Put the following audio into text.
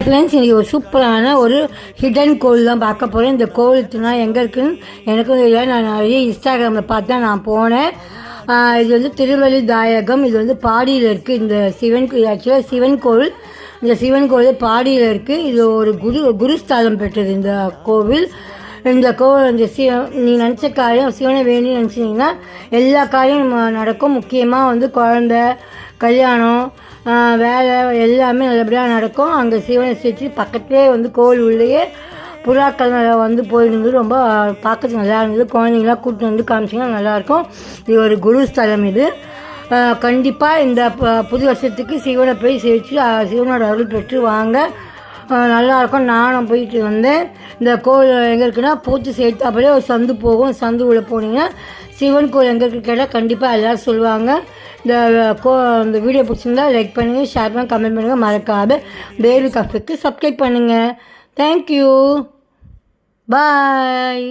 Friends, இன்றைக்கி ஒரு சூப்பரான ஒரு ஹிடன் கோவில் தான் பார்க்க போகிறேன். இந்த கோவிலுக்குனா எங்கே இருக்குதுன்னு எனக்கும் இல்லை. நான் நிறைய இன்ஸ்டாகிராமில் பார்த்து தான் நான் போனேன். இது வந்து திருவள்ளிதாயகம். இது வந்து பாடியில் இருக்குது. இந்த சிவன் ஆக்சுவலாக சிவன் கோவில். இந்த சிவன் கோவில் பாடியில் இருக்குது. இது ஒரு குருஸ்தலம் பெற்றது இந்த கோவில். இந்த கோவில் இந்த நீ நினச்ச காரியம் சிவனை வேணும்னு நினச்சிங்கன்னா எல்லா காரியம் நடக்கும். முக்கியமாக வந்து குழந்த, கல்யாணம், வேலை எல்லாமே நல்லபடியாக நடக்கும். அங்கே சிவனை சுற்றி பக்கத்துலேயே வந்து கோவில் உள்ளேயே புறாக்கள் வந்து போயிருந்தது. ரொம்ப பார்க்கறதுக்கு நல்லா இருந்தது. குழந்தைங்களாம் கூப்பிட்டு வந்து காமிச்சிங்கன்னா நல்லாயிருக்கும். இது ஒரு குருஸ்தலம். இது கண்டிப்பாக இந்த புது வருஷத்துக்கு சிவனை போய் சேவிச்சு சிவனோட அருள் பெற்று வாங்க. நல்லாயிருக்கும். நானும் போயிட்டு வந்தேன். இந்த கோவில் எங்கே இருக்குன்னா பூச்சி சேர்த்தாப்புலே ஒரு சந்து போகும். சந்து உள்ள போனீங்கன்னா சிவன் கோவில் எங்கே இருக்கு கேட்டால் கண்டிப்பாக எல்லோரும் சொல்லுவாங்க. இந்த வீடியோ பிடிச்சிருந்தா லைக் பண்ணுங்கள், ஷேர் பண்ணுங்கள், கமெண்ட் பண்ணுங்கள். மறக்காம பேபி கஃபேக்கு சப்ஸ்கிரைப் பண்ணுங்கள். தேங்க்யூ. பாய்.